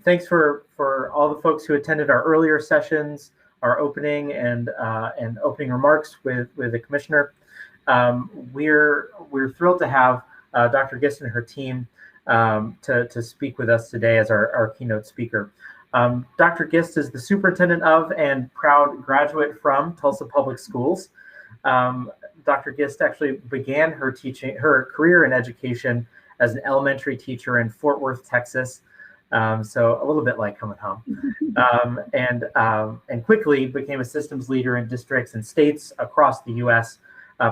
Thanks for all the folks who attended our earlier sessions, our opening and opening remarks with the commissioner. We're thrilled to have Dr. Gist and her team to speak with us today as our keynote speaker. Dr. Gist is the superintendent of and proud graduate from Tulsa Public Schools. Dr. Gist actually began her career in education as an elementary teacher in Fort Worth, Texas. So a little bit like coming home, and quickly became a systems leader in districts and states across the U.S.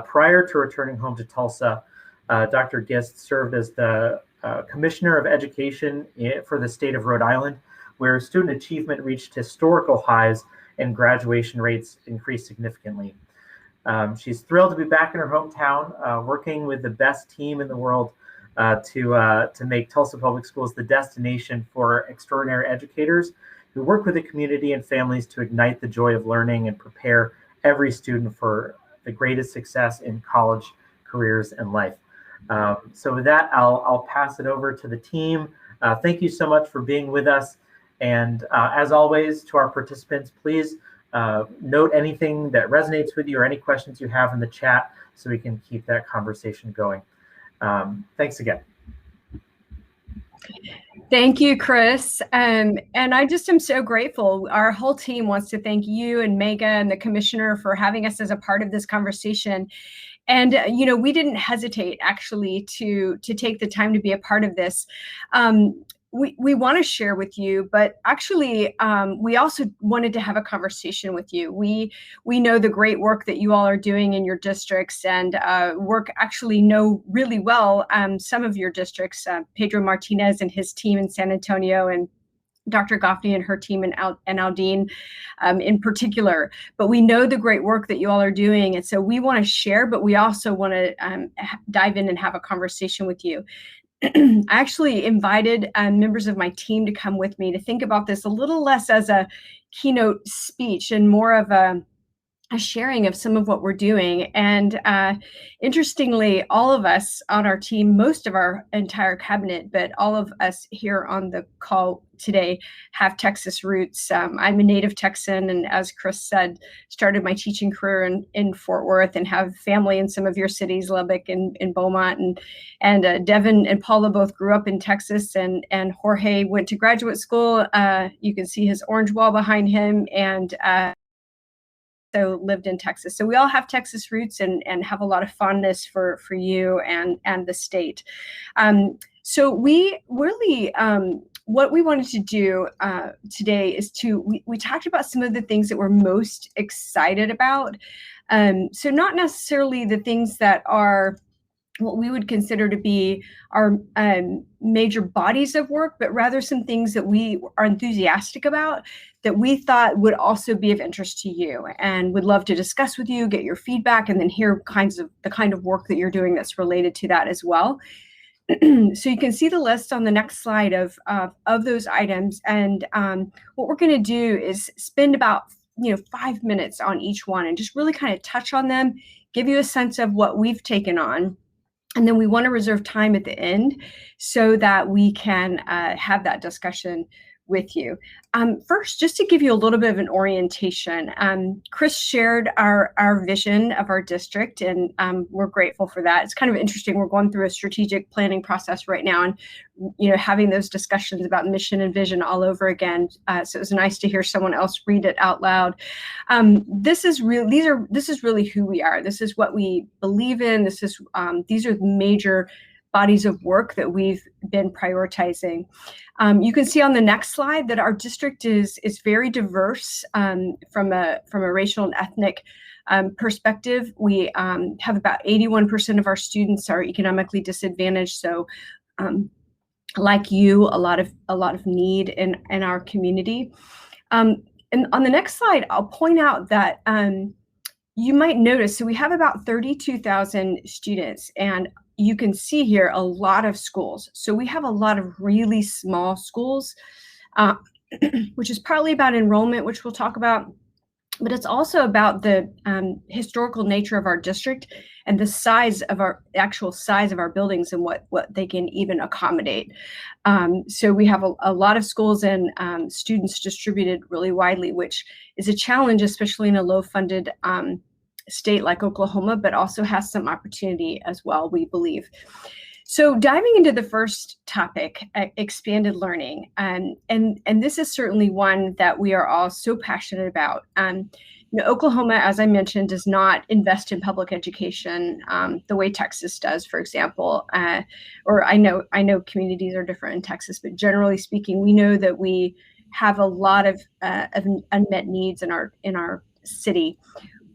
Prior to returning home to Tulsa, Dr. Gist served as the Commissioner of Education for the state of Rhode Island, where student achievement reached historical highs and graduation rates increased significantly. She's thrilled to be back in her hometown, working with the best team in the world to make Tulsa Public Schools the destination for extraordinary educators who work with the community and families to ignite the joy of learning and prepare every student for the greatest success in college, careers, and life. So with that, I'll pass it over to the team. Thank you so much for being with us. And as always, to our participants, please note anything that resonates with you or any questions you have in the chat so we can keep that conversation going. Thanks again. Thank you, Chris. And I just am so grateful. Our whole team wants to thank you and Mega and the commissioner for having us as a part of this conversation. And, you know, we didn't hesitate actually to take the time to be a part of this. We want to share with you, but actually, we also wanted to have a conversation with you. We know the great work that you all are doing in your districts, and actually know really well some of your districts, Pedro Martinez and his team in San Antonio, and Dr. Goffney and her team in Aldine in particular. But we know the great work that you all are doing, and so we want to share, but we also want to dive in and have a conversation with you. I actually invited members of my team to come with me to think about this a little less as a keynote speech and more of a sharing of some of what we're doing. And interestingly, all of us on our team, most of our entire cabinet, but all of us here on the call today have Texas roots. I'm a native Texan, and as Chris said, started my teaching career in Fort Worth and have family in some of your cities, Lubbock and Beaumont. And Devin and Paula both grew up in Texas, and Jorge went to graduate school. You can see his orange wall behind him, and so lived in Texas. So we all have Texas roots and have a lot of fondness for you and the state. So we really, what we wanted to do today is we talked about some of the things that we're most excited about. So not necessarily the things that are what we would consider to be our major bodies of work, but rather some things that we are enthusiastic about that we thought would also be of interest to you and would love to discuss with you, get your feedback, and then hear the kind of work that you're doing that's related to that as well. So you can see the list on the next slide of those items. And what we're going to do is spend about 5 minutes on each one and just really kind of touch on them, give you a sense of what we've taken on. And then we want to reserve time at the end so that we can have that discussion with you. First, just to give you a little bit of an orientation, Chris shared our vision of our district, and we're grateful for that. It's kind of interesting. We're going through a strategic planning process right now, and having those discussions about mission and vision all over again. So it was nice to hear someone else read it out loud. This is really who we are. This is what we believe in. These are major bodies of work that we've been prioritizing. You can see on the next slide that our district is very diverse from a racial and ethnic perspective. We have about 81% of our students are economically disadvantaged. So like you, a lot of need in our community. And on the next slide, I'll point out that you might notice, so we have about 32,000 students, and you can see here a lot of schools. So we have a lot of really small schools, which is partly about enrollment, which we'll talk about, but it's also about the historical nature of our district and the size of our actual size of our buildings and what they can even accommodate. So we have a lot of schools and students distributed really widely, which is a challenge, especially in a low-funded state like Oklahoma, but also has some opportunity as well, we believe. So diving into the first topic, expanded learning, and this is certainly one that we are all so passionate about. Oklahoma, as I mentioned, does not invest in public education the way Texas does, for example. Or I know communities are different in Texas, but generally speaking, we know that we have a lot of unmet needs in our city.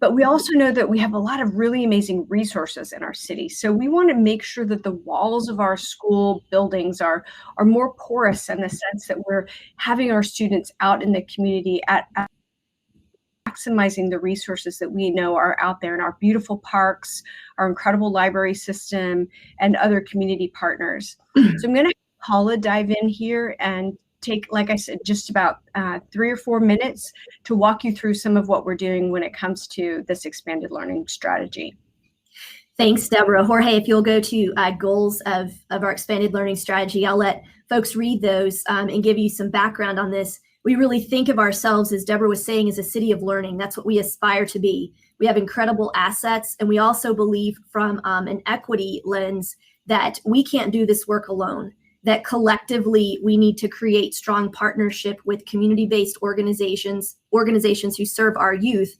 But we also know that we have a lot of really amazing resources in our city. So we want to make sure that the walls of our school buildings are more porous in the sense that we're having our students out in the community at maximizing the resources that we know are out there in our beautiful parks, our incredible library system, and other community partners. So I'm going to have Paula dive in here and take, like I said, just about 3 or 4 minutes to walk you through some of what we're doing when it comes to this expanded learning strategy. Thanks, Deborah. Jorge, if you'll go to goals of our expanded learning strategy, I'll let folks read those and give you some background on this. We really think of ourselves, as Deborah was saying, as a city of learning. That's what we aspire to be. We have incredible assets, and we also believe from an equity lens that we can't do this work alone, that collectively we need to create strong partnership with community-based organizations who serve our youth,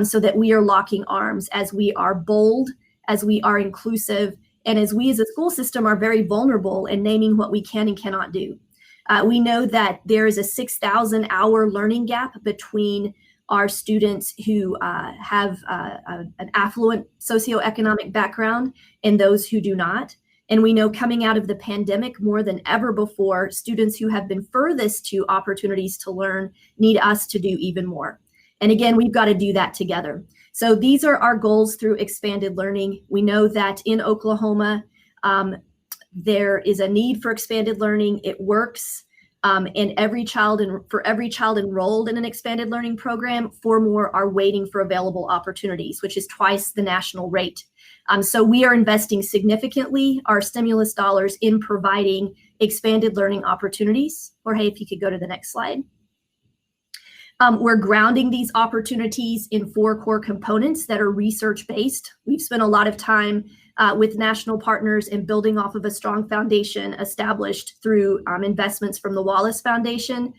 so that we are locking arms as we are bold, as we are inclusive, and as we as a school system are very vulnerable in naming what we can and cannot do. We know that there is a 6,000-hour learning gap between our students who have an affluent socioeconomic background and those who do not. And we know coming out of the pandemic more than ever before, students who have been furthest to opportunities to learn need us to do even more. And again, we've got to do that together. So these are our goals through expanded learning. We know that in Oklahoma, there is a need for expanded learning. It works. And for every child enrolled in an expanded learning program, 4 more are waiting for available opportunities, which is twice the national rate. So we are investing significantly our stimulus dollars in providing expanded learning opportunities. Jorge, if you could go to the next slide. We're grounding these opportunities in 4 core components that are research-based. We've spent a lot of time with national partners and building off of a strong foundation established through investments from the Wallace Foundation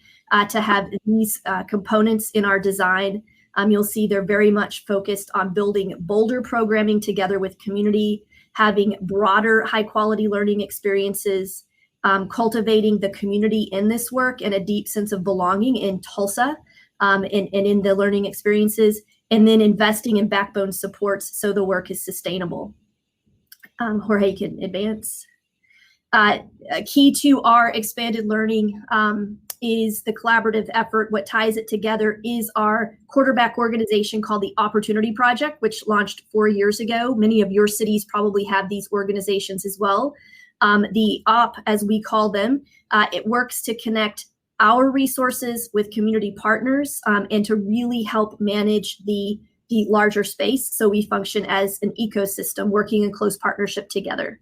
to have these components in our design. You'll see they're very much focused on building bolder programming together with community, having broader high-quality learning experiences, cultivating the community in this work and a deep sense of belonging in Tulsa and in the learning experiences, and then investing in backbone supports so the work is sustainable. Jorge, you can advance. Key to our expanded learning is the collaborative effort. What ties it together is our quarterback organization called the Opportunity Project, which launched 4 years ago. Many of your cities probably have these organizations as well. The OP, as we call them, it works to connect our resources with community partners and to really help manage the larger space. So we function as an ecosystem working in close partnership together.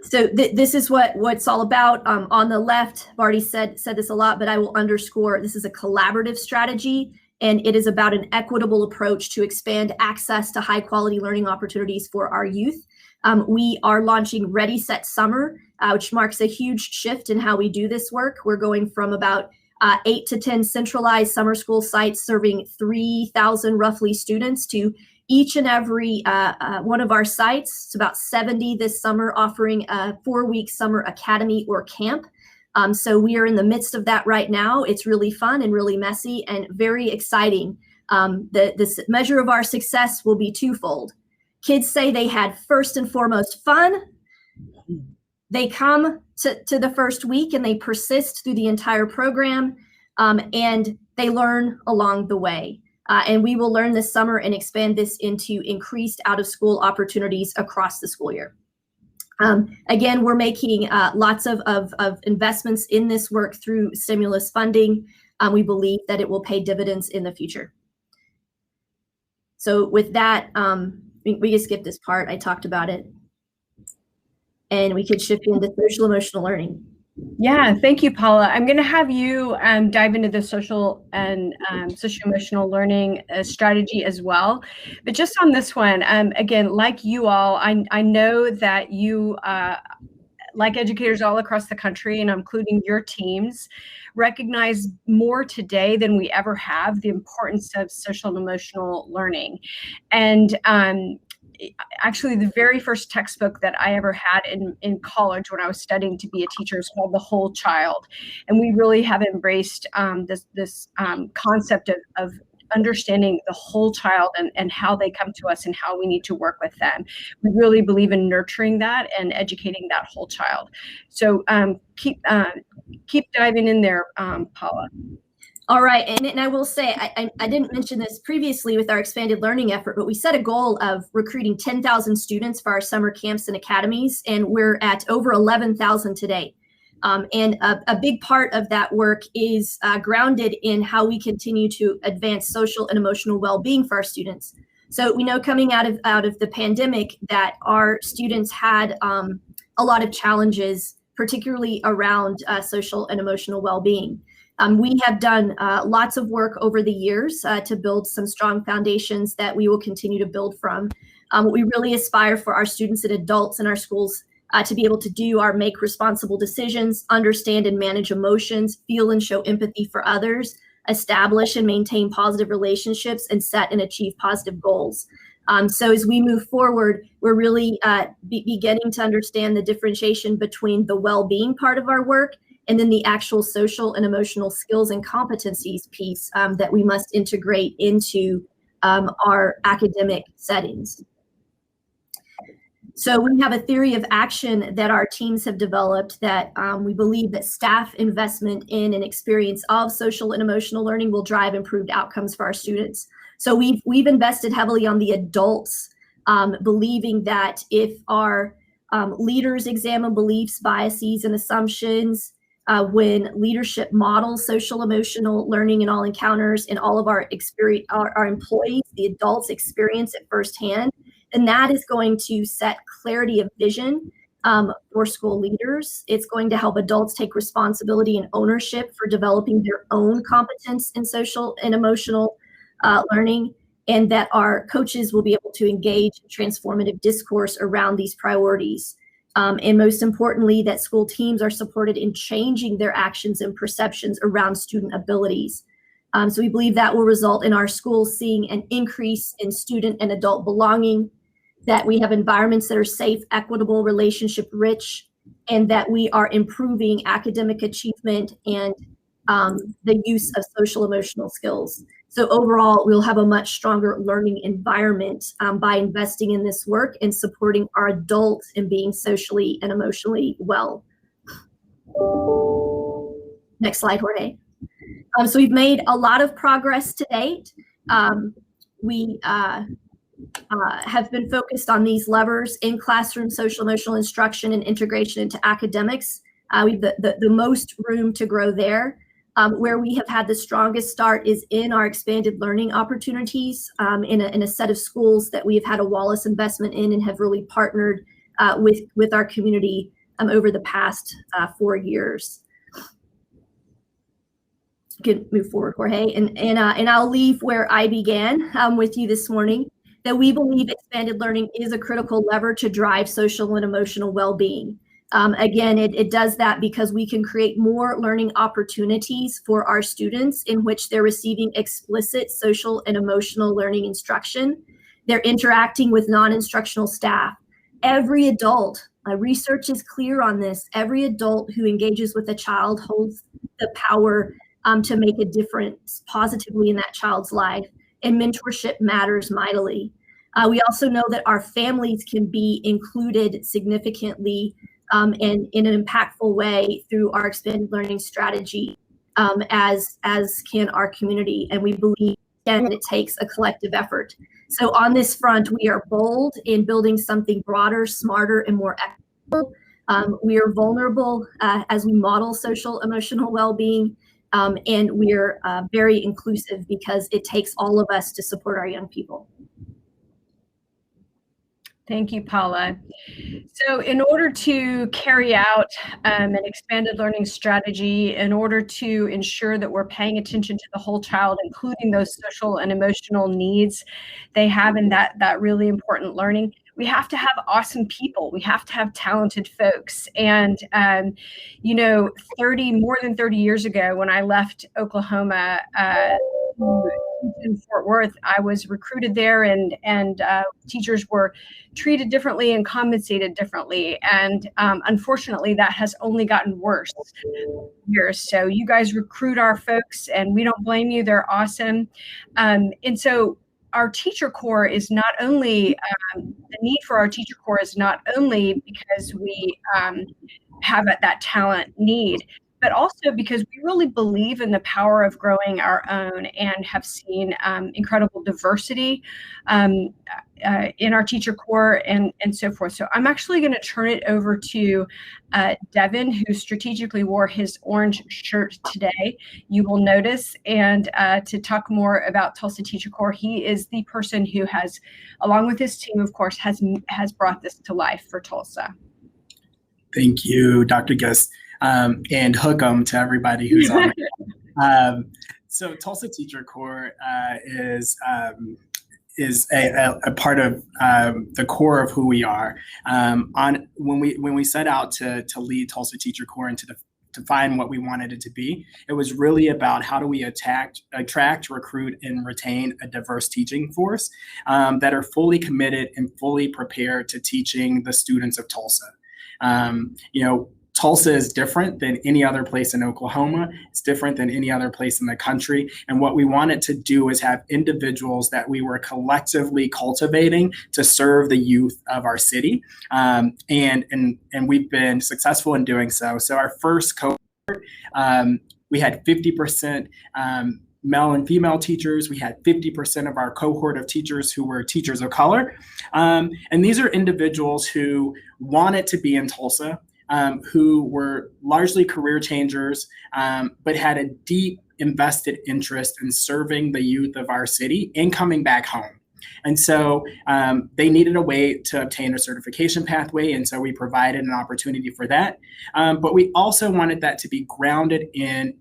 So this is what it's all about. On the left, I've already said this a lot, but I will underscore this is a collaborative strategy, and it is about an equitable approach to expand access to high quality learning opportunities for our youth. We are launching Ready, Set, Summer, which marks a huge shift in how we do this work. We're going from about 8 to 10 centralized summer school sites serving 3,000 roughly students to each and every one of our sites. It's about 70 this summer, offering a 4-week summer academy or camp. So we are in the midst of that right now. It's really fun and really messy and very exciting. The measure of our success will be twofold. Kids say they had first and foremost fun. They come to the first week and they persist through the entire program, and they learn along the way. And we will learn this summer and expand this into increased out-of-school opportunities across the school year. Again, we're making lots of investments in this work through stimulus funding. We believe that it will pay dividends in the future. So with that, we can skip this part. I talked about it. And we could shift into social emotional learning. Yeah, thank you, Paula. I'm going to have you dive into the social and social emotional learning strategy as well. But just on this one, again, like you all, I know that you, like educators all across the country, and including your teams, recognize more today than we ever have the importance of social and emotional learning. And actually, the very first textbook that I ever had in college when I was studying to be a teacher is called The Whole Child. And we really have embraced this concept of understanding the whole child and how they come to us and how we need to work with them. We really believe in nurturing that and educating that whole child. So keep diving in there, Paula. All right, and I will say, I didn't mention this previously with our expanded learning effort, but we set a goal of recruiting 10,000 students for our summer camps and academies, and we're at over 11,000 today. And a big part of that work is grounded in how we continue to advance social and emotional well-being for our students. So we know coming out of the pandemic that our students had a lot of challenges, particularly around social and emotional well-being. We have done lots of work over the years to build some strong foundations that we will continue to build from. We really aspire for our students and adults in our schools to be able to do our make responsible decisions, understand and manage emotions, feel and show empathy for others, establish and maintain positive relationships, and set and achieve positive goals. So as we move forward, we're really beginning to understand the differentiation between the well-being part of our work and then the actual social and emotional skills and competencies piece that we must integrate into our academic settings. So we have a theory of action that our teams have developed that we believe that staff investment in an experience of social and emotional learning will drive improved outcomes for our students. So we've invested heavily on the adults, believing that if our leaders examine beliefs, biases, and assumptions, when leadership models social emotional learning in all encounters and all of our employees, the adults experience it firsthand, and that is going to set clarity of vision for school leaders. It's going to help adults take responsibility and ownership for developing their own competence in social and emotional learning, and that our coaches will be able to engage in transformative discourse around these priorities. And most importantly, that school teams are supported in changing their actions and perceptions around student abilities. So we believe that will result in our schools seeing an increase in student and adult belonging, that we have environments that are safe, equitable, relationship rich, and that we are improving academic achievement and the use of social emotional skills. So overall, we'll have a much stronger learning environment by investing in this work and supporting our adults in being socially and emotionally well. Next slide, Jorge. So we've made a lot of progress to date. We have been focused on these levers in classroom social emotional instruction and integration into academics. We have the most room to grow there. Where we have had the strongest start is in our expanded learning opportunities in a set of schools that we have had a Wallace investment in and have really partnered with our community over the past 4 years. You can move forward, Jorge, and I'll leave where I began with you this morning, that we believe expanded learning is a critical lever to drive social and emotional well-being. Again, it does that because we can create more learning opportunities for our students in which they're receiving explicit social and emotional learning instruction. They're interacting with non-instructional staff. Every adult, research is clear on this, every adult who engages with a child holds the power to make a difference positively in that child's life, and mentorship matters mightily. We also know that our families can be included significantly and in an impactful way through our expanded learning strategy, as can our community. And we believe, again, it takes a collective effort. So on this front, we are bold in building something broader, smarter, and more equitable We are vulnerable as we model social emotional well-being, and we're very inclusive because it takes all of us to support our young people. Thank you, Paula. So in order to carry out an expanded learning strategy, in order to ensure that we're paying attention to the whole child, including those social and emotional needs they have in that really important learning, we have to have awesome people. We have to have talented folks. And, more than 30 years ago, when I left Oklahoma, in Fort Worth, I was recruited there, and teachers were treated differently and compensated differently. And unfortunately, that has only gotten worse here. So you guys recruit our folks, and we don't blame you. They're awesome. And so our teacher corps is not only, the need for our teacher corps is not only because we have that talent need, but also because we really believe in the power of growing our own and have seen incredible diversity in our teacher corps and so forth. So I'm actually going to turn it over to Devin, who strategically wore his orange shirt today, you will notice, and to talk more about Tulsa Teacher Corps. He is the person who has, along with his team, of course, has brought this to life for Tulsa. Thank you, Dr. Gist. And hook 'em to everybody who's on it. So Tulsa Teacher Corps is a part of the core of who we are. When we set out to lead Tulsa Teacher Corps and to define what we wanted it to be, it was really about how do we attract, recruit, and retain a diverse teaching force that are fully committed and fully prepared to teaching the students of Tulsa. Tulsa is different than any other place in Oklahoma. It's different than any other place in the country. And what we wanted to do is have individuals that we were collectively cultivating to serve the youth of our city. And we've been successful in doing so. So our first cohort, we had 50% male and female teachers. We had 50% of our cohort of teachers who were teachers of color. And these are individuals who wanted to be in Tulsa, who were largely career changers, but had a deep invested interest in serving the youth of our city and coming back home. And so they needed a way to obtain a certification pathway, and so we provided an opportunity for that. But we also wanted that to be grounded in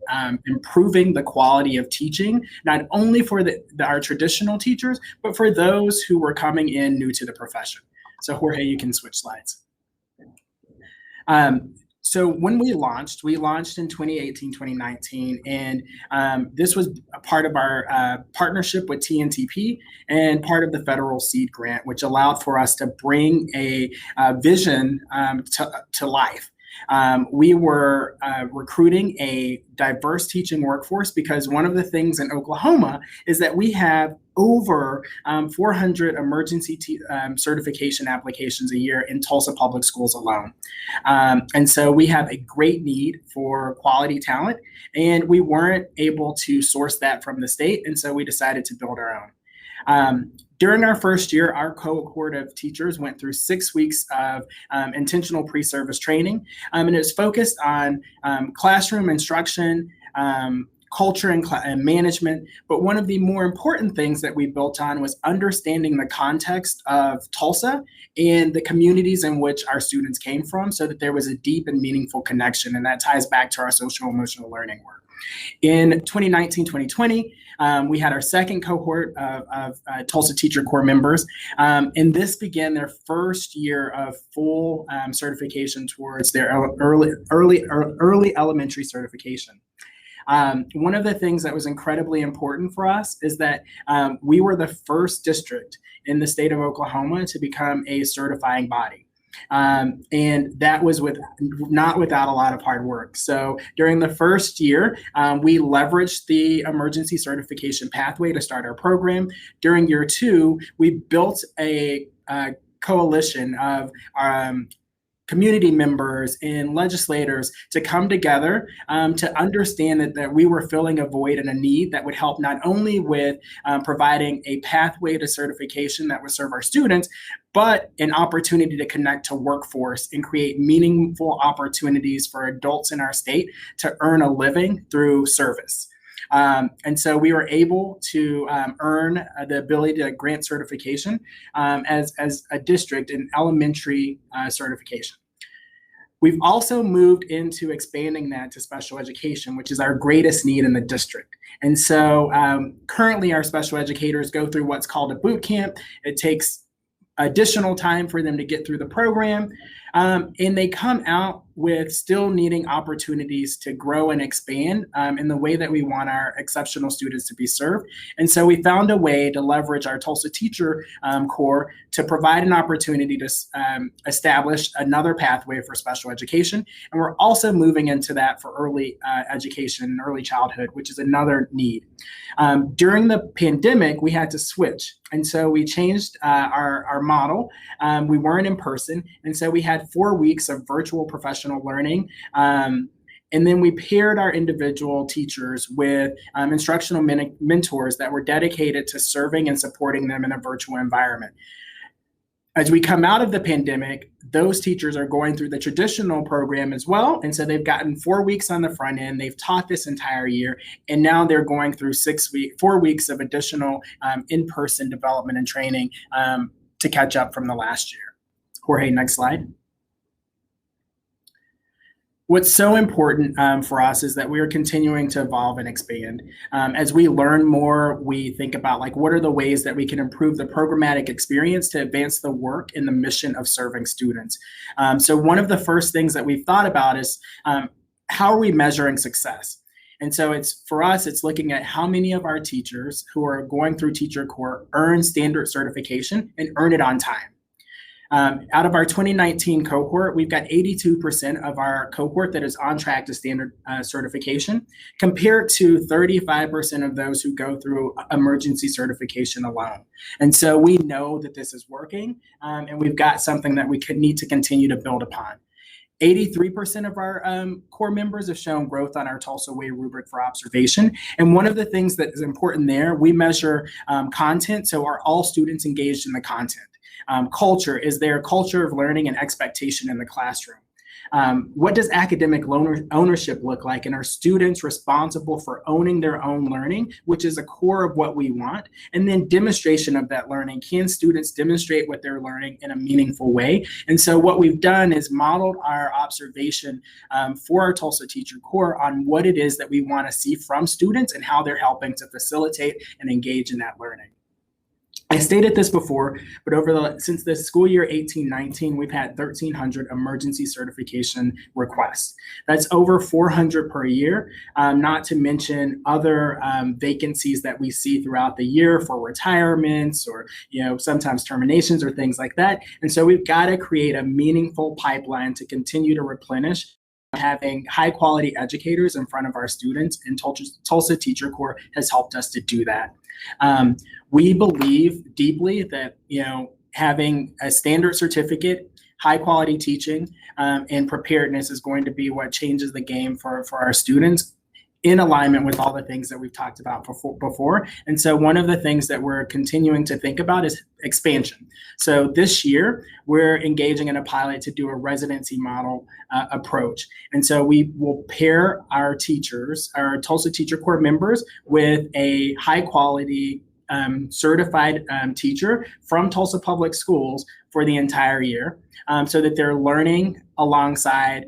improving the quality of teaching, not only for our traditional teachers, but for those who were coming in new to the profession. So Jorge, you can switch slides. So when we launched in 2018, 2019, and this was a part of our partnership with TNTP and part of the federal seed grant, which allowed for us to bring a vision to life. We were recruiting a diverse teaching workforce because one of the things in Oklahoma is that we have over 400 emergency certification applications a year in Tulsa Public Schools alone. And so we have a great need for quality talent, and we weren't able to source that from the state, and so we decided to build our own. During our first year, our cohort of teachers went through 6 weeks of intentional pre-service training, and it was focused on classroom instruction, culture and management. But one of the more important things that we built on was understanding the context of Tulsa and the communities in which our students came from, so that there was a deep and meaningful connection, and that ties back to our social emotional learning work. In 2019, 2020, we had our second cohort of Tulsa Teacher Corps members, and this began their first year of full certification towards their early elementary certification. One of the things that was incredibly important for us is that we were the first district in the state of Oklahoma to become a certifying body. And that was not without a lot of hard work. So during the first year, we leveraged the emergency certification pathway to start our program. During year two, we built a coalition of community members and legislators to come together to understand that we were filling a void and a need that would help not only with providing a pathway to certification that would serve our students, but an opportunity to connect to workforce and create meaningful opportunities for adults in our state to earn a living through service. And so we were able to earn the ability to grant certification as a district in elementary certification. We've also moved into expanding that to special education, which is our greatest need in the district. And so currently our special educators go through what's called a boot camp. It takes additional time for them to get through the program. And they come out with still needing opportunities to grow and expand in the way that we want our exceptional students to be served. And so we found a way to leverage our Tulsa Teacher Corps to provide an opportunity to establish another pathway for special education. And we're also moving into that for early education and early childhood, which is another need. During the pandemic, we had to switch. And so we changed our model. We weren't in person. And so we had 4 weeks of virtual professional learning. And then we paired our individual teachers with instructional mentors that were dedicated to serving and supporting them in a virtual environment. As we come out of the pandemic, those teachers are going through the traditional program as well. And so they've gotten 4 weeks on the front end. They've taught this entire year. And now they're going through 4 weeks of additional in-person development and training to catch up from the last year. Jorge, next slide. What's so important for us is that we are continuing to evolve and expand. As we learn more, we think about what are the ways that we can improve the programmatic experience to advance the work and the mission of serving students. So one of the first things that we've thought about is how are we measuring success? And so for us, it's looking at how many of our teachers who are going through Teacher Corps earn standard certification and earn it on time. Out of our 2019 cohort, we've got 82% of our cohort that is on track to standard certification, compared to 35% of those who go through emergency certification alone. And so we know that this is working, and we've got something that we need to continue to build upon. 83% of our core members have shown growth on our Tulsa Way rubric for observation. And one of the things that is important there, we measure content. So are all students engaged in the content? Culture, is there a culture of learning and expectation in the classroom? What does academic ownership look like? And are students responsible for owning their own learning, which is a core of what we want? And then demonstration of that learning. Can students demonstrate what they're learning in a meaningful way? And so what we've done is modeled our observation for our Tulsa Teacher Corps on what it is that we want to see from students and how they're helping to facilitate and engage in that learning. I stated this before, but since the school year 18-19, we've had 1,300 emergency certification requests. That's over 400 per year, not to mention other vacancies that we see throughout the year for retirements or sometimes terminations or things like that. And so we've got to create a meaningful pipeline to continue to replenish. Having high quality educators in front of our students, and Tulsa Teacher Corps has helped us to do that. We believe deeply that having a standard certificate, high quality teaching, and preparedness is going to be what changes the game for our students, in alignment with all the things that we've talked about before. And so one of the things that we're continuing to think about is expansion. So this year, we're engaging in a pilot to do a residency model approach. And so we will pair our teachers, our Tulsa Teacher Corps members, with a high quality certified teacher from Tulsa Public Schools for the entire year, so that they're learning alongside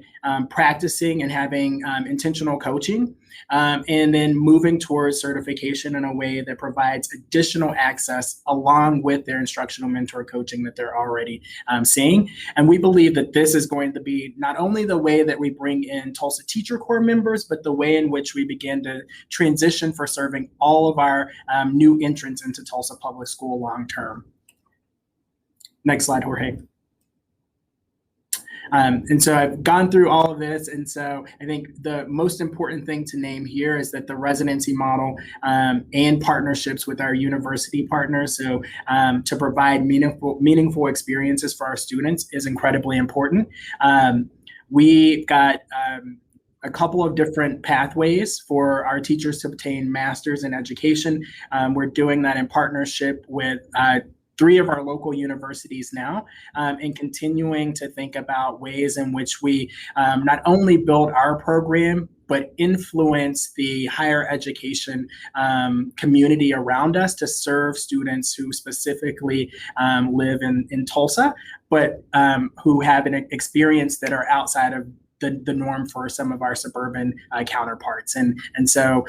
practicing and having intentional coaching, and then moving towards certification in a way that provides additional access along with their instructional mentor coaching that they're already seeing. And we believe that this is going to be not only the way that we bring in Tulsa Teacher Corps members, but the way in which we begin to transition for serving all of our new entrants into Tulsa Public School long term. Next slide, Jorge. And so I've gone through all of this. And so I think the most important thing to name here is that the residency model and partnerships with our university partners, so to provide meaningful experiences for our students, is incredibly important. We got a couple of different pathways for our teachers to obtain masters in education. We're doing that in partnership with 3 of our local universities now, and continuing to think about ways in which we not only build our program, but influence the higher education community around us to serve students who specifically live in Tulsa, but who have an experience that are outside of the norm for some of our suburban counterparts. And so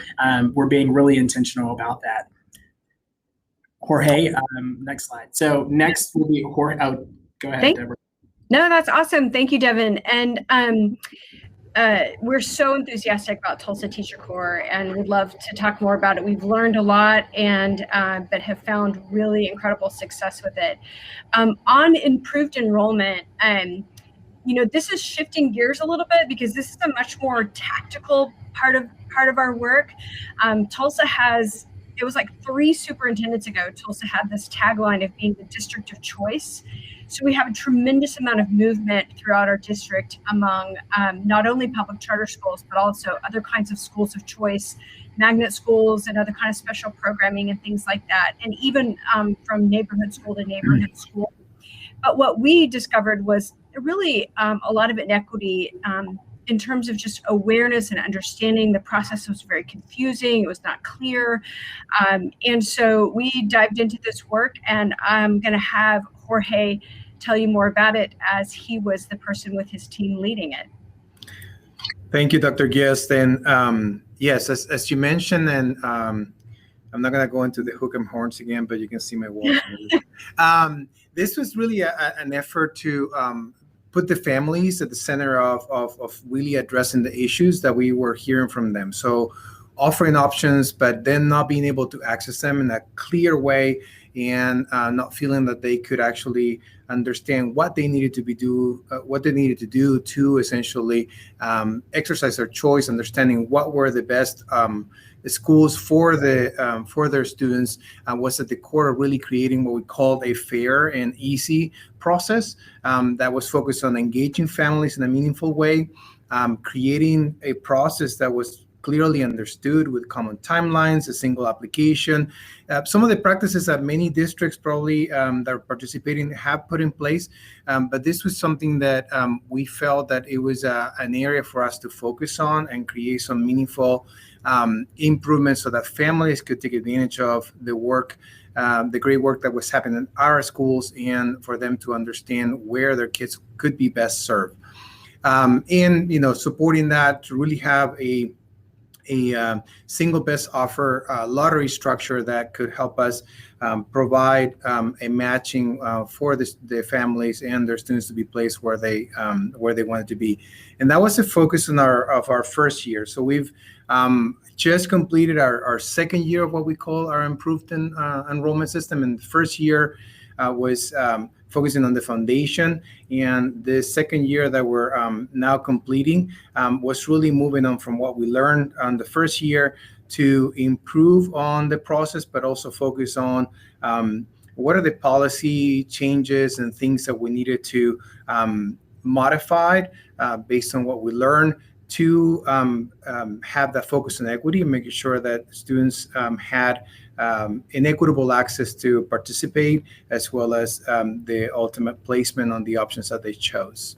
we're being really intentional about that. Jorge, next slide. So next will be Jorge. Oh, go ahead, Deborah. No, that's awesome. Thank you, Devin. And we're so enthusiastic about Tulsa Teacher Corps, and would love to talk more about it. We've learned a lot, and but have found really incredible success with it. On improved enrollment, this is shifting gears a little bit, because this is a much more tactical part of our work. Tulsa has. It was like 3 superintendents ago, Tulsa had this tagline of being the district of choice. So we have a tremendous amount of movement throughout our district among not only public charter schools, but also other kinds of schools of choice, magnet schools and other kind of special programming and things like that. And even from neighborhood school to neighborhood school. But what we discovered was really a lot of inequity in terms of just awareness and understanding. The process was very confusing. It was not clear. And so we dived into this work, and I'm going to have Jorge tell you more about it, as he was the person with his team leading it. Thank you, Dr. Gist. And yes, as you mentioned, and I'm not going to go into the hook and horns again, but you can see my wall. This was really an effort to put the families at the center of really addressing the issues that we were hearing from them. So offering options, but then not being able to access them in a clear way, and not feeling that they could actually understand what they needed to do to essentially exercise their choice, understanding what were the best schools for their students, was at the core of really creating what we called a fair and easy process that was focused on engaging families in a meaningful way, creating a process that was clearly understood with common timelines, a single application. Some of the practices that many districts probably that are participating have put in place, but this was something that we felt that it was an area for us to focus on and create some meaningful improvements so that families could take advantage of the work, the great work that was happening in our schools, and for them to understand where their kids could be best served. And supporting that to really have a single best offer lottery structure that could help us provide a matching for the families and their students to be placed where they wanted to be. And that was the focus of our first year. So we've just completed our second year of what we call our improved enrollment system. And the first year was focusing on the foundation, and the second year that we're now completing was really moving on from what we learned on the first year to improve on the process, but also focus on what are the policy changes and things that we needed to modify based on what we learned, to have that focus on equity and making sure that students had inequitable access to participate, as well as the ultimate placement on the options that they chose.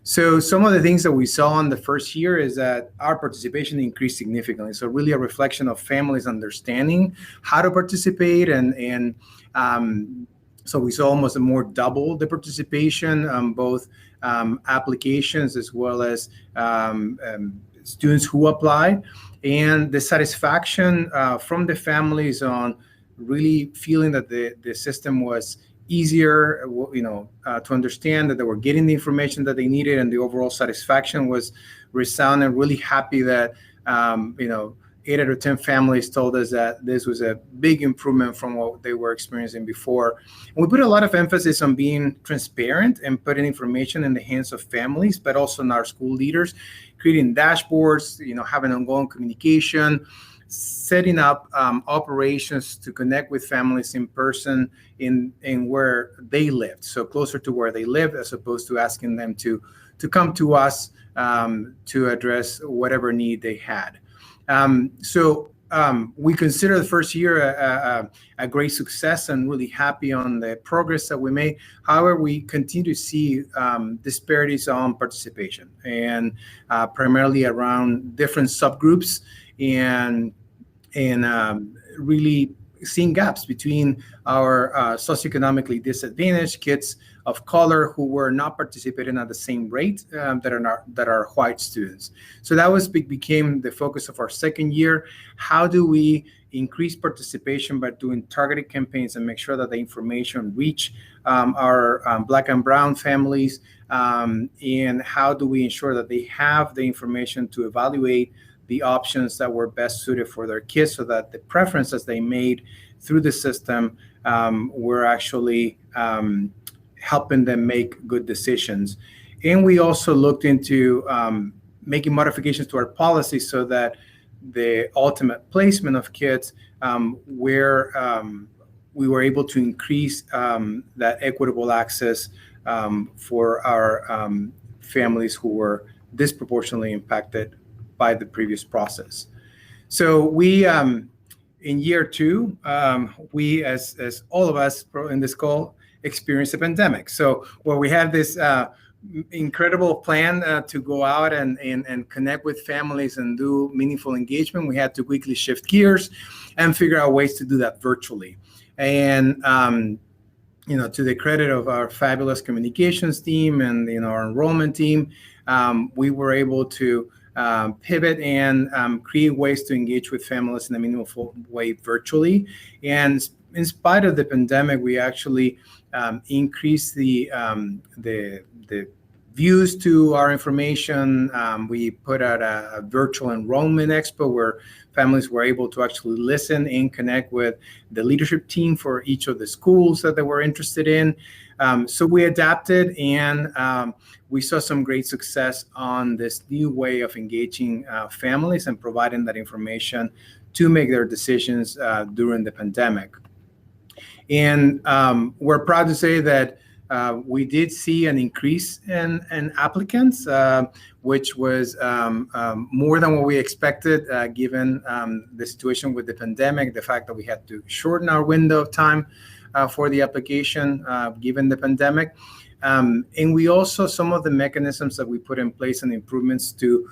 So some of the things that we saw in the first year is that our participation increased significantly. So really a reflection of families understanding how to participate, and so we saw almost more double the participation, both applications as well as students who applied, and the satisfaction from the families on really feeling that the system was easier, to understand that they were getting the information that they needed, and the overall satisfaction was resounding. Really happy that 8 out of 10 families told us that this was a big improvement from what they were experiencing before. And we put a lot of emphasis on being transparent and putting information in the hands of families, but also in our school leaders, creating dashboards, having ongoing communication, setting up operations to connect with families in person in where they lived, so closer to where they lived, as opposed to asking them to come to us to address whatever need they had. So we consider the first year a great success and really happy on the progress that we made. However, we continue to see disparities on participation, and primarily around different subgroups, and really seeing gaps between our socioeconomically disadvantaged kids of color who were not participating at the same rate that are white students. So that became the focus of our second year. How do we increase participation by doing targeted campaigns and make sure that the information reach our Black and Brown families, and how do we ensure that they have the information to evaluate the options that were best suited for their kids, so that the preferences they made through the system were actually helping them make good decisions. And we also looked into making modifications to our policy so that the ultimate placement of kids where we were able to increase that equitable access for our families who were disproportionately impacted by the previous process. So we, in year two, we, as all of us in this call, experienced a pandemic. So where we had this incredible plan to go out and connect with families and do meaningful engagement, we had to quickly shift gears and figure out ways to do that virtually. And to the credit of our fabulous communications team and our enrollment team, we were able to pivot and create ways to engage with families in a meaningful way virtually. And in spite of the pandemic, we actually increased the views to our information. We put out a virtual enrollment expo where families were able to actually listen and connect with the leadership team for each of the schools that they were interested in. So we adapted, and we saw some great success on this new way of engaging families and providing that information to make their decisions during the pandemic. And we're proud to say that we did see an increase in applicants, which was more than what we expected, given the situation with the pandemic, the fact that we had to shorten our window of time for the application, given the pandemic. And we also, some of the mechanisms that we put in place and improvements to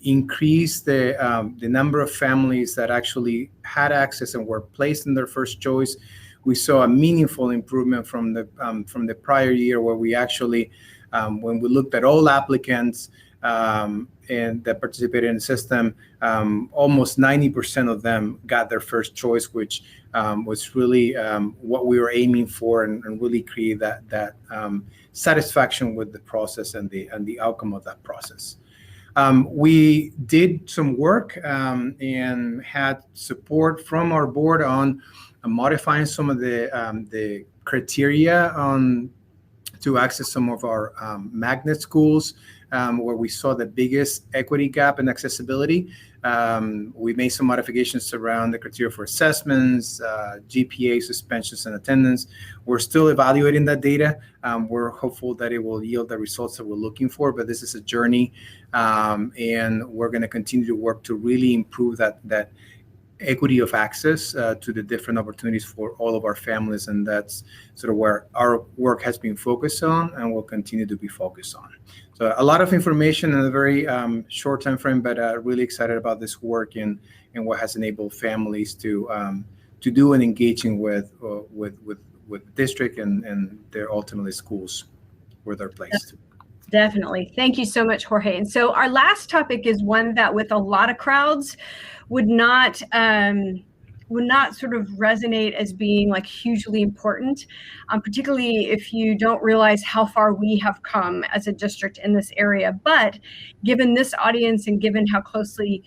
increase the number of families that actually had access and were placed in their first choice. We saw a meaningful improvement from the prior year, where we actually, when we looked at all applicants and that participated in the system, almost 90% of them got their first choice, which was really what we were aiming for, and really create that satisfaction with the process and the outcome of that process. We did some work and had support from our board on modifying some of the criteria to access some of our magnet schools, where we saw the biggest equity gap in accessibility. We made some modifications around the criteria for assessments, GPA, suspensions, and attendance. We're still evaluating that data. We're hopeful that it will yield the results that we're looking for, but this is a journey, and we're going to continue to work to really improve that equity of access to the different opportunities for all of our families. And that's sort of where our work has been focused on and will continue to be focused on. So a lot of information in a very short time frame, but really excited about this work and what has enabled families to do and engaging with district and their ultimately schools where they're placed. Definitely. Thank you so much, Jorge. And so our last topic is one that with a lot of crowds would not sort of resonate as being like hugely important, particularly if you don't realize how far we have come as a district in this area. But given this audience and given how closely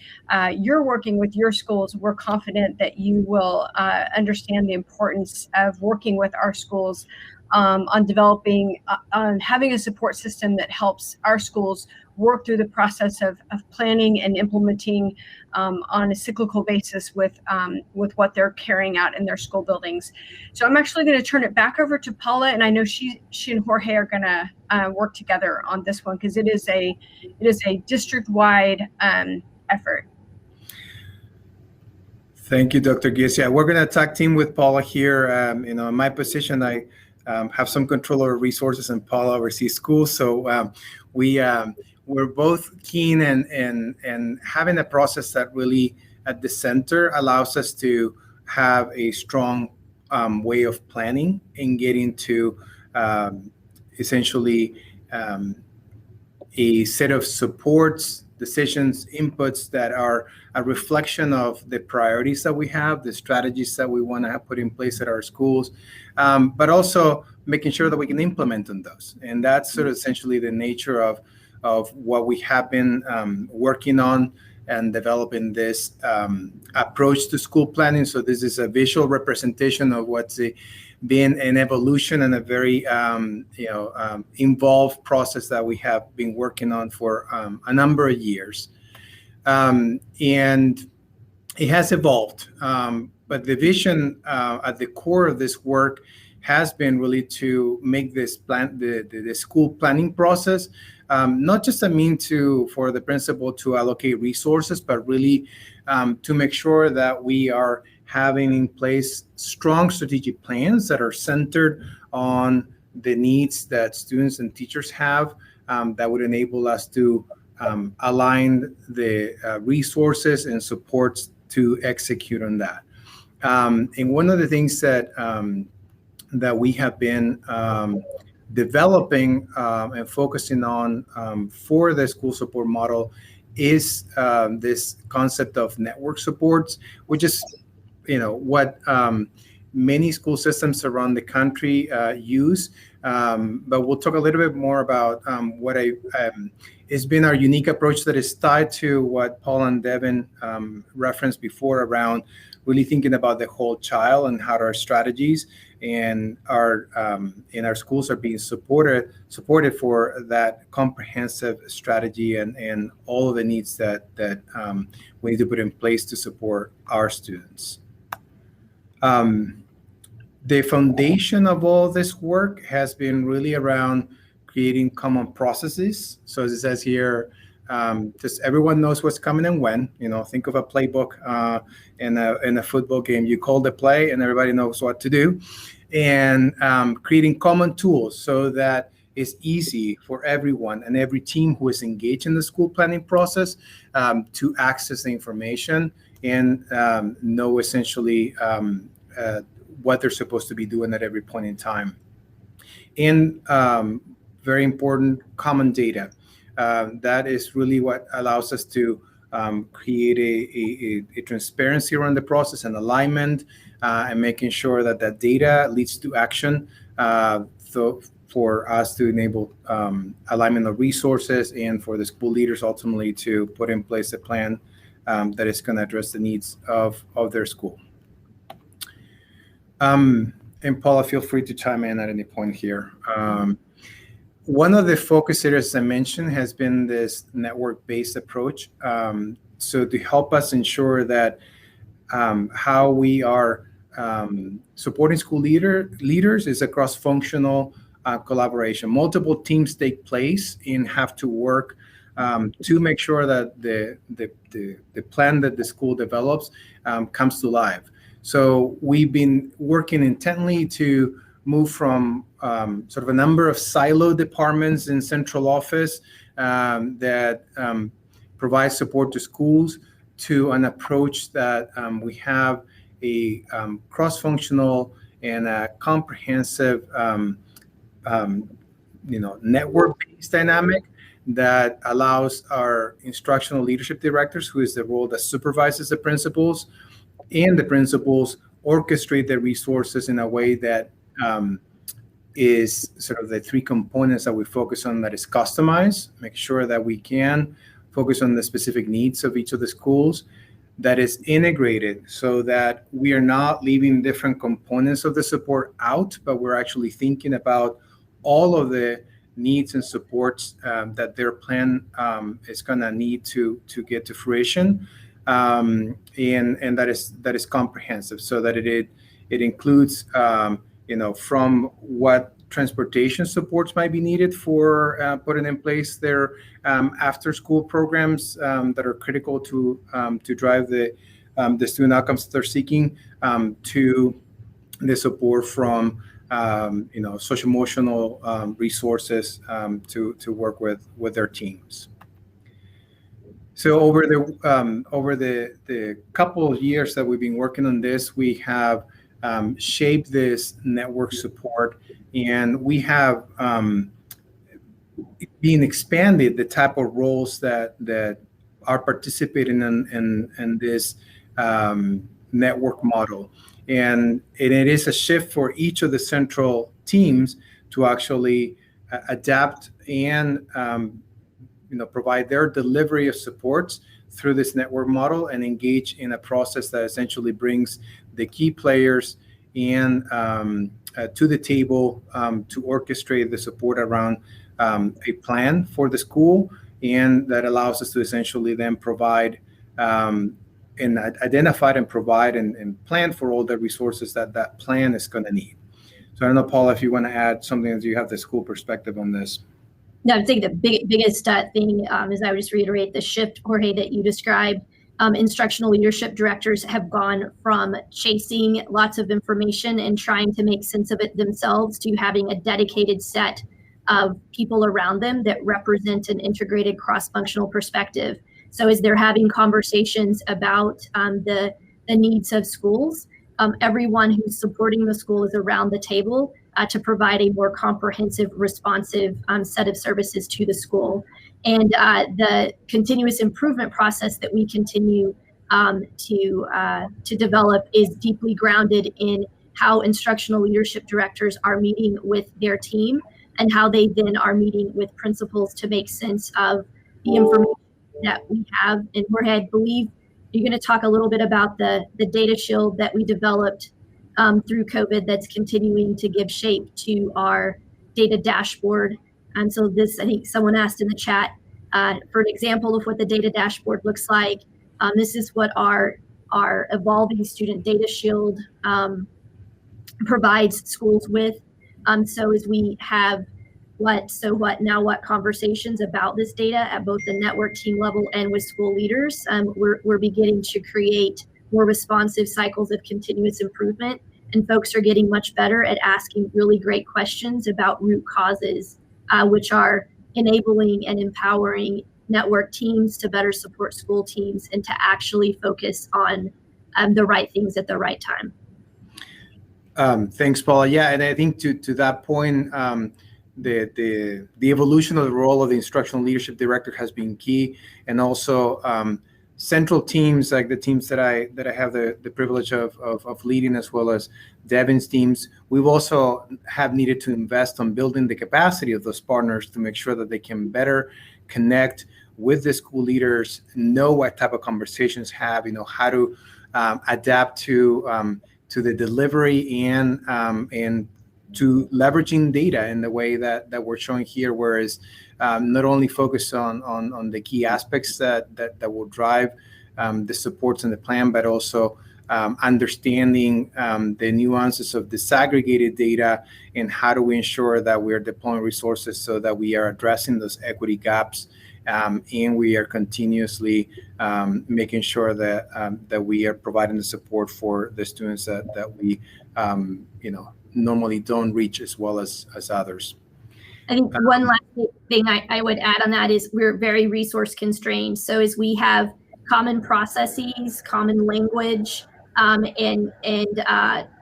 you're working with your schools, we're confident that you will understand the importance of working with our schools on developing, on having a support system that helps our schools work through the process of planning and implementing on a cyclical basis with what they're carrying out in their school buildings. So I'm actually going to turn it back over to Paula, and I know she and Jorge are going to work together on this one because it is a district-wide effort. Thank you, Dr. Gist. Yeah, we're going to tag team with Paula here. In my position, I have some control over resources, and Paula oversees schools. So we're both keen and having a process that really at the center allows us to have a strong way of planning and getting to essentially a set of supports, decisions, inputs that are a reflection of the priorities that we have, the strategies that we want to have put in place at our schools, but also making sure that we can implement on those. And that's sort of essentially the nature of what we have been working on and developing this approach to school planning. So this is a visual representation of what's been an evolution and a very involved process that we have been working on for a number of years. And it has evolved. But the vision at the core of this work has been really to make this the school planning process not just a mean for the principal to allocate resources, but really to make sure that we are having in place strong strategic plans that are centered on the needs that students and teachers have, that would enable us to align the resources and supports to execute on that. And one of the things that we have been developing and focusing on for the school support model is this concept of network supports, which is what many school systems around the country use. But we'll talk a little bit more about what it's been our unique approach that is tied to what Paul and Devin referenced before around really thinking about the whole child and how our strategies and our in our schools are being supported for that comprehensive strategy and all of the needs that we need to put in place to support our students. The foundation of all this work has been really around creating common processes. So as it says here, just everyone knows what's coming and when. Think of a playbook in a football game. You call the play and everybody knows what to do. And creating common tools so that it's easy for everyone and every team who is engaged in the school planning process to access the information and know essentially what they're supposed to be doing at every point in time. And very important, common data. That is really what allows us to create a transparency around the process and alignment and making sure that that data leads to action. So for us to enable alignment of resources and for the school leaders ultimately to put in place a plan that is going to address the needs of their school. And Paula, feel free to chime in at any point here. One of the focus areas I mentioned has been this network-based approach. So to help us ensure that how we are supporting school leaders is a cross-functional collaboration. Multiple teams take place and have to work to make sure that the plan that the school develops comes to life. So we've been working intently to move from sort of a number of silo departments in central office that provide support to schools to an approach that we have a cross-functional and a comprehensive network-based dynamic that allows our instructional leadership directors, who is the role that supervises the principals, and the principals orchestrate the resources in a way that is sort of the three components that we focus on, that is customized, make sure that we can focus on the specific needs of each of the schools, that is integrated so that we are not leaving different components of the support out, but we're actually thinking about all of the needs and supports that their plan is going to need to get to fruition. And that is comprehensive, so that it includes from what transportation supports might be needed for putting in place their after school programs that are critical to drive the the student outcomes that they're seeking, to the support from social emotional resources to work with their teams. So over the couple of years that we've been working on this, we have shaped this network support, and we have been expanded the type of roles that are participating in this network model. And it is a shift for each of the central teams to actually adapt and provide their delivery of supports through this network model and engage in a process that essentially brings the key players and to the table to orchestrate the support around a plan for the school, and that allows us to essentially then provide and identify and provide and plan for all the resources that plan is going to need. So I don't know, Paula, if you want to add something as you have the school perspective on this. No, I think the biggest thing is, I would just reiterate the shift, Jorge, that you described. Instructional leadership directors have gone from chasing lots of information and trying to make sense of it themselves to having a dedicated set of people around them that represent an integrated cross-functional perspective. So as they're having conversations about the needs of schools, everyone who's supporting the school is around the table to provide a more comprehensive, responsive set of services to the school. And the continuous improvement process that we continue to develop is deeply grounded in how instructional leadership directors are meeting with their team and how they then are meeting with principals to make sense of the information that we have. And Jorge, I believe you're going to talk a little bit about the data shield that we developed through COVID that's continuing to give shape to our data dashboard. And so this, I think someone asked in the chat for an example of what the data dashboard looks like. This is what our evolving student data shield provides schools with. So as we have what conversations about this data at both the network team level and with school leaders, we're beginning to create more responsive cycles of continuous improvement. And folks are getting much better at asking really great questions about root causes, which are enabling and empowering network teams to better support school teams and to actually focus on the right things at the right time. Thanks, Paula. Yeah, and I think to that point, the evolution of the role of the instructional leadership director has been key, and also central teams like the teams that I have the privilege of leading, as well as Devin's teams. We've also have needed to invest on building the capacity of those partners to make sure that they can better connect with the school leaders, know what type of conversations have, how to adapt to the delivery and to leveraging data in the way that we're showing here, whereas not only focus on the key aspects that will drive the supports in the plan, but also understanding the nuances of disaggregated data and how do we ensure that we're deploying resources so that we are addressing those equity gaps, and we are continuously making sure that we are providing the support for the students that we normally don't reach as well as others. I think one last thing I would add on that is we're very resource constrained. So as we have common processes, common language, and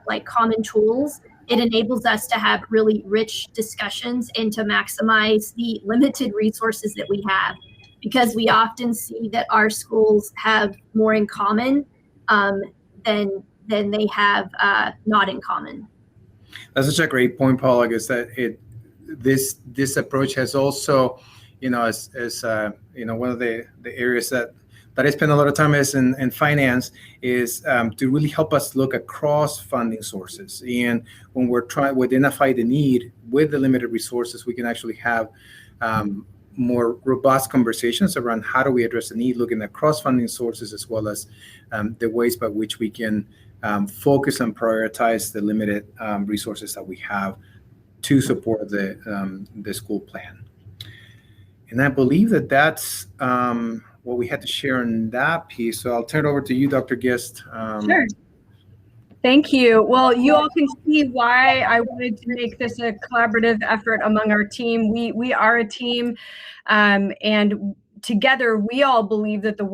like common tools, it enables us to have really rich discussions and to maximize the limited resources that we have, because we often see that our schools have more in common than they have not in common. That's such a great point, Paul. I guess that this approach has also, as one of the areas that I spend a lot of time is in finance is to really help us look across funding sources. And when we're trying to identify the need with the limited resources, we can actually have more robust conversations around how do we address the need, looking at cross funding sources, as well as the ways by which we can focus and prioritize the limited resources that we have to support the school plan. And I believe that that's what we had to share in that piece. So I'll turn it over to you, Dr. Gist. Sure. Thank you. Well, you all can see why I wanted to make this a collaborative effort among our team. We are a team, and together we all believe that the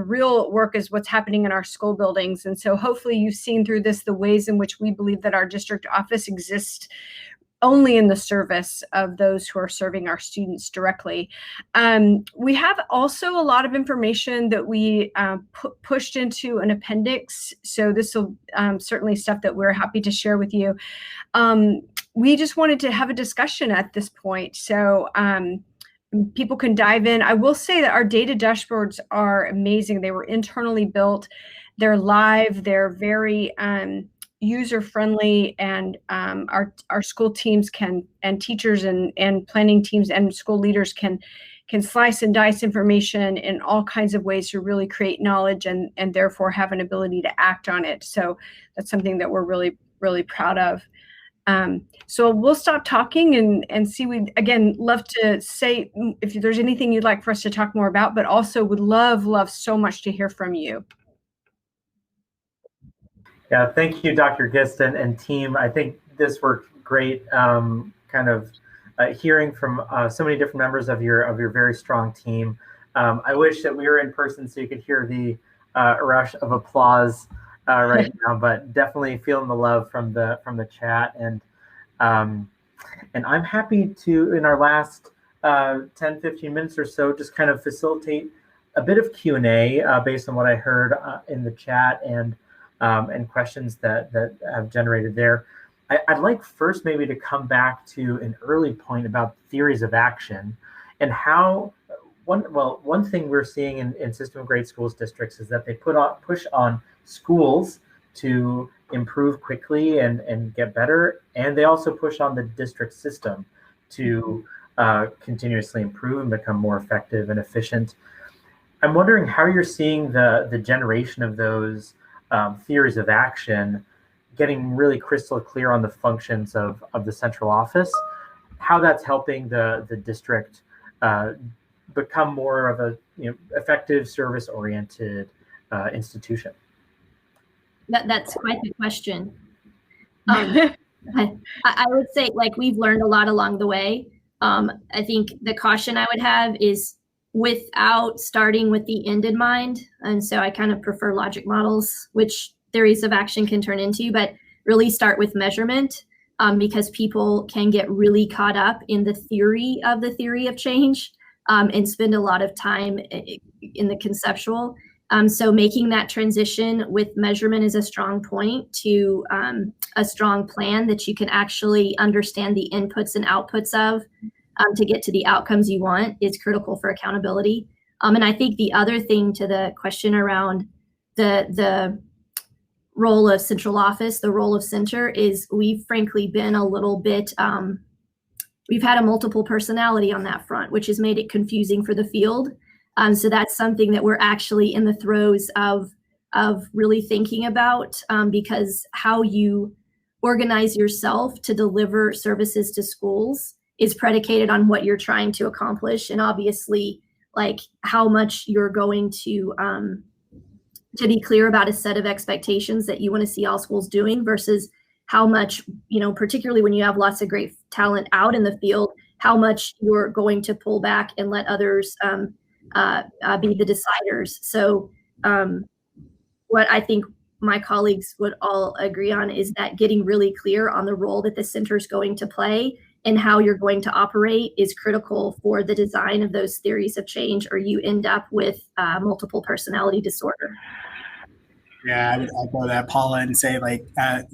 real work is what's happening in our school buildings. And so hopefully you've seen through this the ways in which we believe that our district office exists only in the service of those who are serving our students directly. We have also a lot of information that we pushed into an appendix. So this will certainly stuff that we're happy to share with you. We just wanted to have a discussion at this point. So people can dive in. I will say that our data dashboards are amazing. They were internally built. They're live. They're very user-friendly, and our school teams and teachers and planning teams and school leaders can slice and dice information in all kinds of ways to really create knowledge and therefore have an ability to act on it. So that's something that we're really, really proud of. So we'll stop talking and see. We again love to say if there's anything you'd like for us to talk more about, but also would love so much to hear from you. Yeah, thank you, Dr. Gist and team. I think this worked great. Hearing from so many different members of your very strong team. I wish that we were in person so you could hear the rush of applause right now, but definitely feeling the love from the chat. And I'm happy to, in our last 10-15 minutes or so, just kind of facilitate a bit of Q&A based on what I heard in the chat and questions that have generated there. I'd like first maybe to come back to an early point about theories of action and how one thing we're seeing in system of grade schools districts is that they push on schools to improve quickly and get better, and they also push on the district system to continuously improve and become more effective and efficient. I'm wondering how you're seeing the generation of those theories of action getting really crystal clear on the functions of the central office, how that's helping the district become more of a effective service-oriented institution. That's quite the question. I would say, like, we've learned a lot along the way. I think the caution I would have is without starting with the end in mind. And so I kind of prefer logic models, which theories of action can turn into, but really start with measurement, because people can get really caught up in the theory of change and spend a lot of time in the conceptual. So making that transition with measurement is a strong point to a strong plan that you can actually understand the inputs and outputs of to get to the outcomes you want is critical for accountability. And I think the other thing to the question around the role of central office, the role of center, is we've frankly been a little bit, we've had a multiple personality on that front, which has made it confusing for the field. So that's something that we're actually in the throes of really thinking about, because how you organize yourself to deliver services to schools is predicated on what you're trying to accomplish, and obviously, like, how much you're going to be clear about a set of expectations that you want to see all schools doing versus how much, particularly when you have lots of great talent out in the field, how much you're going to pull back and let others be the deciders. So what I think my colleagues would all agree on is that getting really clear on the role that the center is going to play and how you're going to operate is critical for the design of those theories of change, or you end up with multiple personality disorder. Yeah, I would echo that, Paula, and say, like,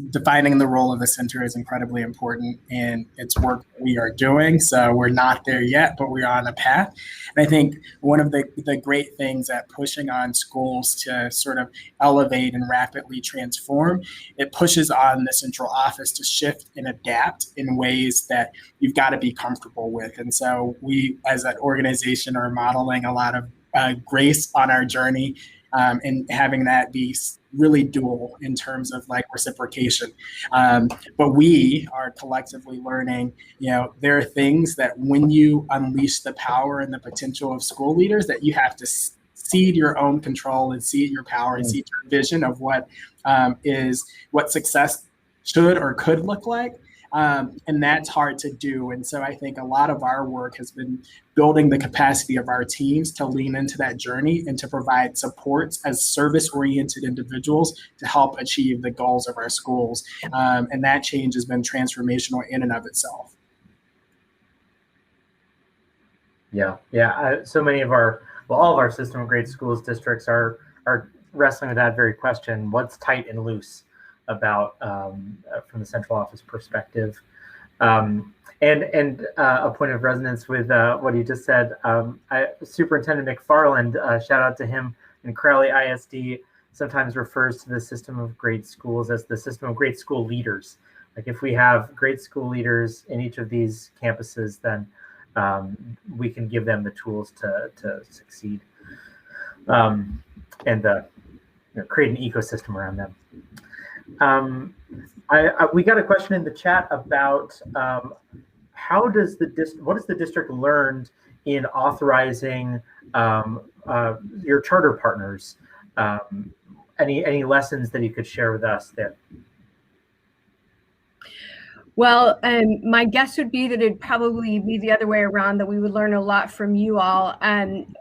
defining the role of the center is incredibly important, and it's work we are doing. So we're not there yet, but we're on a path. And I think one of the great things at pushing on schools to sort of elevate and rapidly transform, it pushes on the central office to shift and adapt in ways that you've got to be comfortable with. And so we, as an organization, are modeling a lot of grace on our journey. and having that be really dual in terms of like reciprocation. But we are collectively learning, there are things that when you unleash the power and the potential of school leaders, that you have to seed your own control and seed your power and seed your vision of what success should or could look like. And that's hard to do. And so I think a lot of our work has been building the capacity of our teams to lean into that journey and to provide supports as service-oriented individuals to help achieve the goals of our schools. And that change has been transformational in and of itself. Yeah. So many of all of our system of great schools districts are wrestling with that very question: what's tight and loose about from the central office perspective. And a point of resonance with what you just said, Superintendent McFarland, shout out to him, in Crowley ISD sometimes refers to the system of great schools as the system of great school leaders. Like if we have great school leaders in each of these campuses, then we can give them the tools to succeed and create an ecosystem around them. We got a question in the chat about what does the district learned in authorizing your charter partners? Any lessons that you could share with us there? Well, my guess would be that it'd probably be the other way around, that we would learn a lot from you all.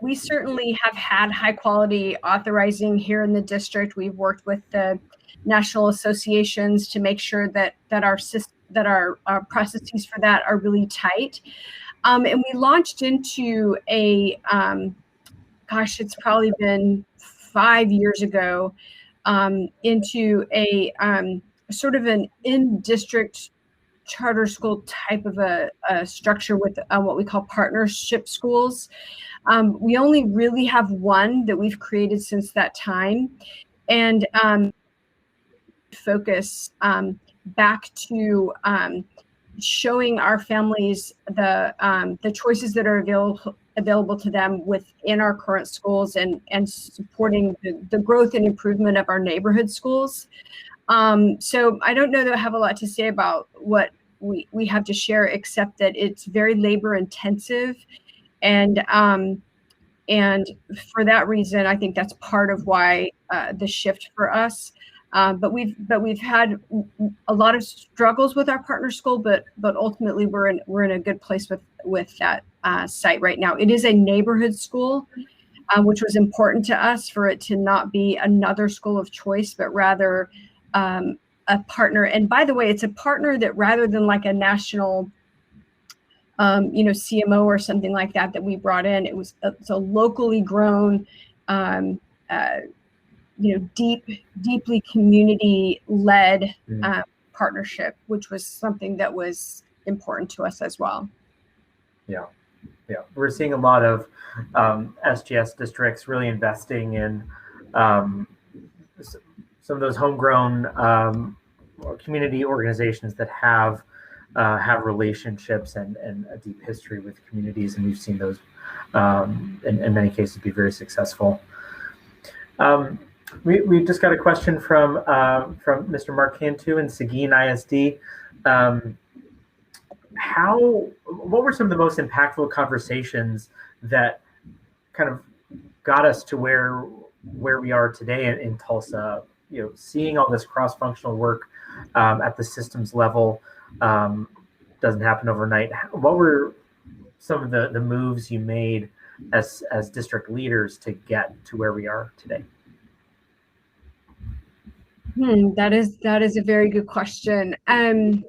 We certainly have had high quality authorizing here in the district. We've worked with the national associations to make sure that our processes for that are really tight. And we launched into it's probably been 5 years ago, into a sort of an in-district charter school type of a structure with what we call partnership schools. We only really have one that we've created since that time. And focus back to showing our families the choices that are available to them within our current schools, and supporting the growth and improvement of our neighborhood schools. So I don't know that I have a lot to say about what we have to share, except that it's very labor intensive, and for that reason, I think that's part of why the shift for us. But we've had a lot of struggles with our partner school, but ultimately we're in a good place with that site right now. It is a neighborhood school, which was important to us, for it to not be another school of choice, but rather a partner. And by the way, it's a partner that, rather than like a national CMO or something like that we brought in, it's a locally grown deeply community-led partnership, which was something that was important to us as well. Yeah. We're seeing a lot of SGS districts really investing in some of those homegrown community organizations that have relationships and a deep history with communities, and we've seen those in many cases be very successful. We just got a question from Mr. Mark Cantu in Seguin ISD. What were some of the most impactful conversations that kind of got us to where we are today in Tulsa? Seeing all this cross-functional work at the systems level doesn't happen overnight. What were some of the moves you made as district leaders to get to where we are today? That is a very good question. I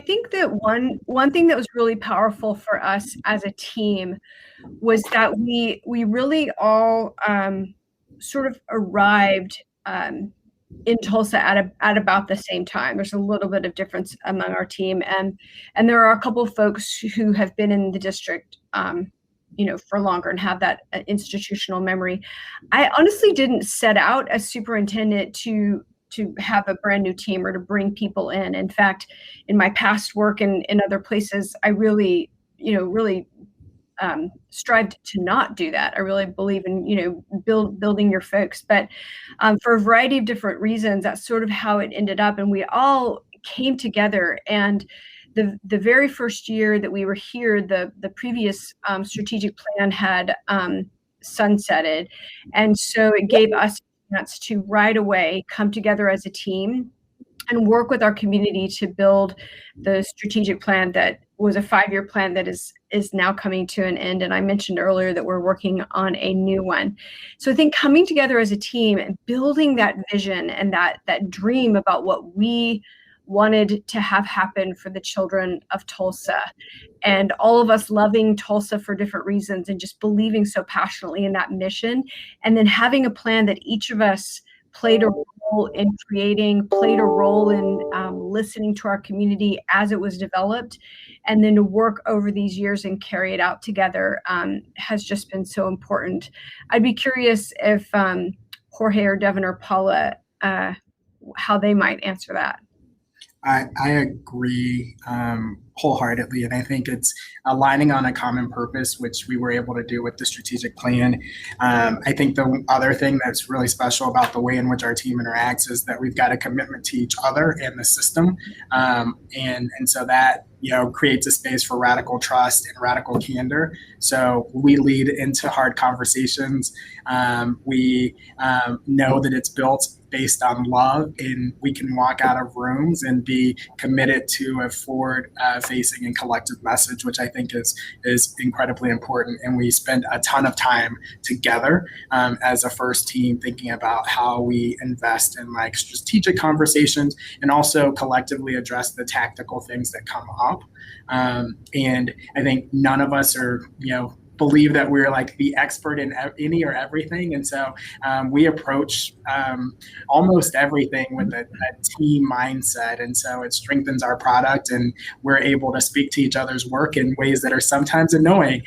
think that one thing that was really powerful for us as a team was that we really all sort of arrived in Tulsa at about the same time. There's a little bit of difference among our team, and there are a couple of folks who have been in the district for longer and have that institutional memory. I honestly didn't set out as superintendent to have a brand new team or to bring people in. In fact, in my past work and in other places, I really strived to not do that. I really believe in, building your folks, but for a variety of different reasons, that's sort of how it ended up. And we all came together, and the very first year that we were here, the previous strategic plan had sunsetted. And so it gave us a chance to right away come together as a team and work with our community to build the strategic plan that was a 5-year plan that is now coming to an end. And I mentioned earlier that we're working on a new one. So I think coming together as a team and building that vision and that dream about what we wanted to have happen for the children of Tulsa, and all of us loving Tulsa for different reasons and just believing so passionately in that mission, and then having a plan that each of us played a role in creating, played a role in listening to our community as it was developed, and then to work over these years and carry it out together has just been so important. I'd be curious if Jorge or Devin or Paula, how they might answer that. I agree wholeheartedly, and I think it's aligning on a common purpose, which we were able to do with the strategic plan. I think the other thing that's really special about the way in which our team interacts is that we've got a commitment to each other and the system, and so that creates a space for radical trust and radical candor. So we lead into hard conversations. We know that it's built based on love, and we can walk out of rooms and be committed to a forward-facing and collective message, which I think is incredibly important. And we spend a ton of time together as a first team thinking about how we invest in strategic conversations and also collectively address the tactical things that come up. And I think none of us are, believe that we're the expert in any or everything. And so we approach almost everything with a team mindset. And so it strengthens our product, and we're able to speak to each other's work in ways that are sometimes annoying.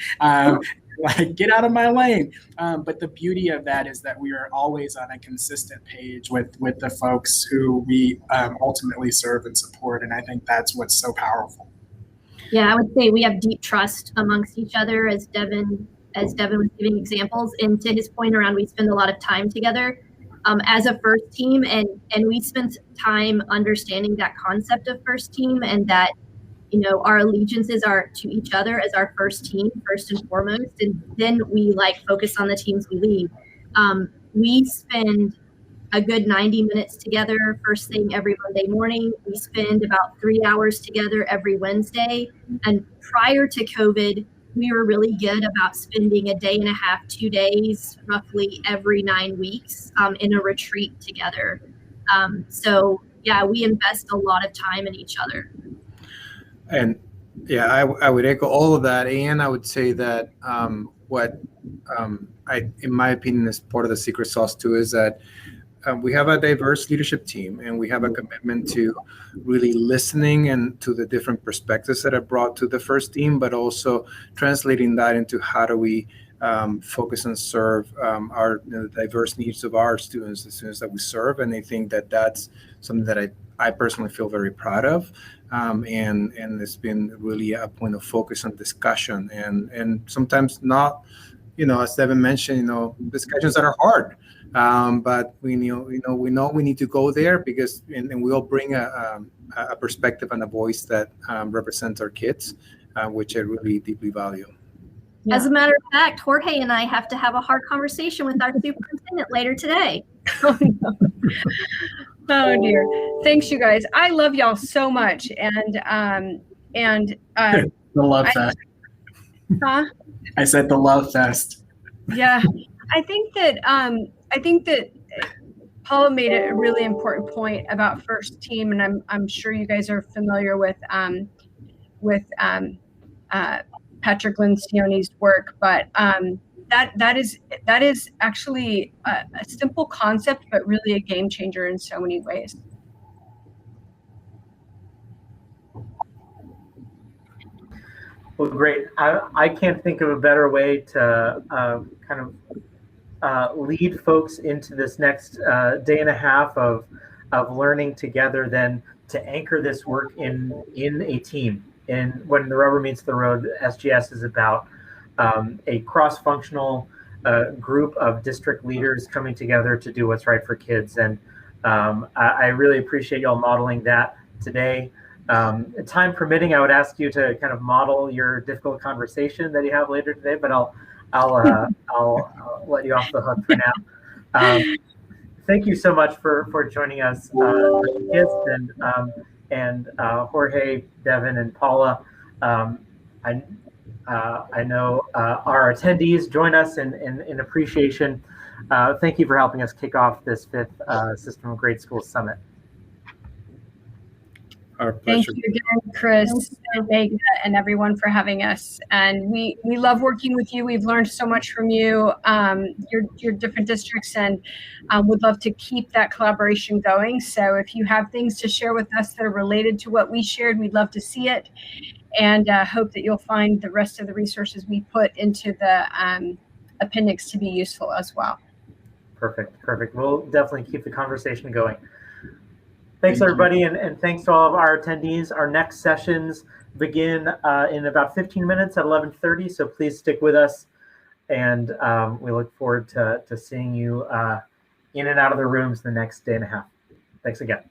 Get out of my lane. But the beauty of that is that we are always on a consistent page with the folks who we ultimately serve and support. And I think that's what's so powerful. Yeah, I would say we have deep trust amongst each other, as Devin was giving examples. And to his point around, we spend a lot of time together as a first team, and we spent time understanding that concept of first team, and that our allegiances are to each other as our first team, first and foremost, and then we focus on the teams we lead. We spend a good 90 minutes together first thing every Monday morning. We spend about 3 hours together every Wednesday. And prior to COVID, we were really good about spending a day and a half, 2 days, roughly every 9 weeks in a retreat together. So yeah, we invest a lot of time in each other. And yeah, I would echo all of that. And I would say that what in my opinion, is part of the secret sauce too, is that we have a diverse leadership team, and we have a commitment to really listening and to the different perspectives that are brought to the first team, but also translating that into how do we focus and serve our diverse needs of our students, the students that we serve. And I think that that's something that I personally feel very proud of. And it's been really a point of focus and discussion, and sometimes not, as Devin mentioned, discussions that are hard. But we know we need to go there because and we all bring a perspective and a voice that represents our kids, which I really deeply value. Yeah. As a matter of fact, Jorge and I have to have a hard conversation with our superintendent later today. Oh, no. Oh dear. Thanks, you guys. I love y'all so much, and the love fest. Huh? I said the love fest. Yeah, I think that Paula made a really important point about first team, and I'm sure you guys are familiar with Patrick Lencioni's work, but that is actually a simple concept, but really a game changer in so many ways. Well, great. I can't think of a better way to lead folks into this next day and a half of learning together than to anchor this work in a team. And when the rubber meets the road, SGS is about a cross-functional group of district leaders coming together to do what's right for kids. And I really appreciate y'all modeling that today. Time permitting, I would ask you to kind of model your difficult conversation that you have later today, but I'll let you off the hook for now. Thank you so much for joining us, Gist and Jorge, Devin, and Paula. I know our attendees join us in appreciation. Thank you for helping us kick off this 5th System of Great Schools Summit. Our pleasure. Thank you again, Chris and Megan and everyone for having us. And we love working with you. We've learned so much from you, your different districts, and would love to keep that collaboration going. So if you have things to share with us that are related to what we shared, we'd love to see it. And hope that you'll find the rest of the resources we put into the appendix to be useful as well. Perfect. We'll definitely keep the conversation going. Thanks, everybody, and thanks to all of our attendees. Our next sessions begin in about 15 minutes at 11:30, so please stick with us. And we look forward to seeing you in and out of the rooms the next day and a half. Thanks again.